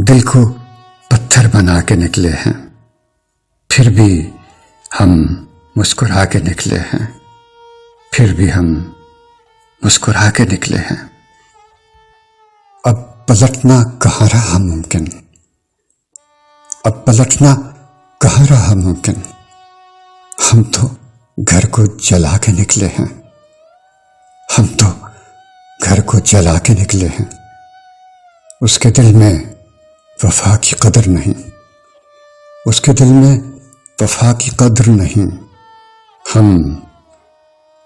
دل کو پتھر بنا کے نکلے ہیں، پھر بھی ہم مسکرا کے نکلے ہیں، پھر بھی ہم مسکرا کے نکلے ہیں۔ اب پلٹنا کہاں رہا ممکن، اب پلٹنا کہاں رہا ممکن، ہم تو گھر کو جلا کے نکلے ہیں، ہم تو گھر کو جلا کے نکلے ہیں۔ اس کے دل میں وفا کی قدر نہیں، اس کے دل میں وفا کی قدر نہیں، ہم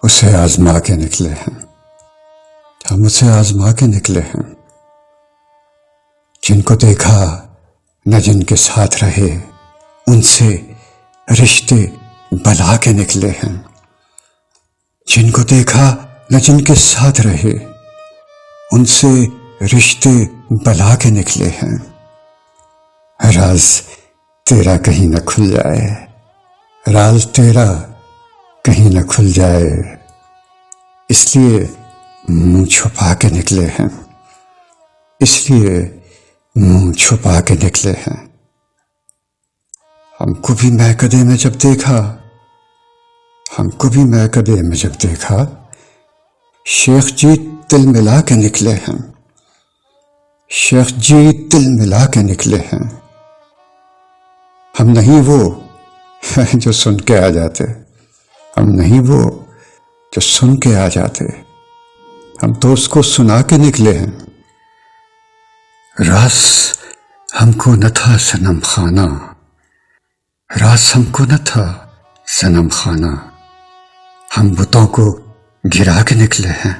اسے آزما کے نکلے ہیں، ہم اسے آزما کے نکلے ہیں۔ جن کو دیکھا نہ جن کے ساتھ رہے، ان سے رشتے بلا کے نکلے ہیں، جن کو دیکھا نہ جن کے ساتھ رہے، ان سے رشتے بلا کے نکلے ہیں۔ راز تیرا کہیں نہ کھل جائے، راز تیرا کہیں نہ کھل جائے، اس لیے منہ چھپا کے نکلے ہیں، اس لیے منہ چھپا کے نکلے ہیں۔ ہم کو بھی مہکدے میں جب دیکھا، ہم کو بھی مہکدے میں جب دیکھا، شیخ جی دل ملا کے نکلے ہیں، شیخ جی دل ملا کے نکلے ہیں۔ ہم نہیں وہ جو سن کے آ جاتے، ہم نہیں وہ جو سن کے آ جاتے، ہم تو اس کو سنا کے نکلے ہیں۔ راز ہم کو نہ تھا صنم خانہ، راز ہم کو نہ تھا صنم خانہ، ہم بتوں کو گرا کے نکلے ہیں،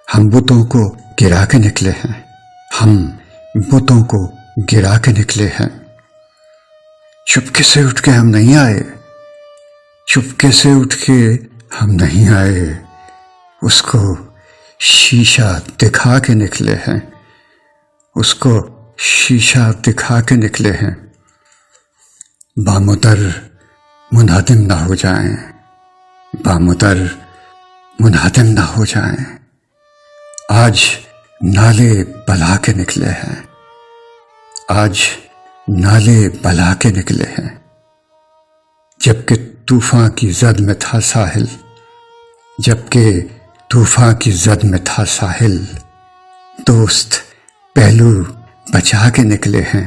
ہم بتوں کو گرا کے نکلے ہیں، ہم بتوں کو گرا کے نکلے ہیں۔ چپکے سے اٹھ کے ہم نہیں آئے، چپکے سے اٹھ کے ہم نہیں آئے، اس کو شیشہ دکھا کے نکلے ہیں، اس کو شیشہ دکھا کے نکلے ہیں۔ بامدر منہدم نہ ہو جائیں، بامدر منہدم نہ ہو جائیں، آج نالے بلا کے نکلے ہیں، آج نالے بلا کے نکلے ہیں۔ جبکہ طوفان کی زد میں تھا ساحل، جبکہ طوفان کی زد میں تھا ساحل، دوست پہلو بچا کے نکلے ہیں،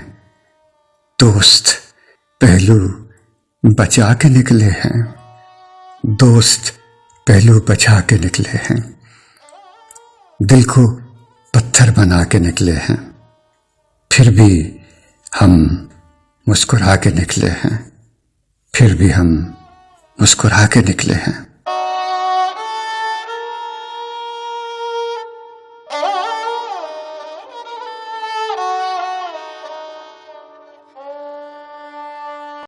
دوست پہلو بچا کے نکلے ہیں، دوست پہلو بچا کے نکلے ہیں۔ دل کو پتھر بنا کے نکلے ہیں، پھر بھی ہم مسکرا کے نکلے ہیں، پھر بھی ہم مسکرا کے نکلے ہیں۔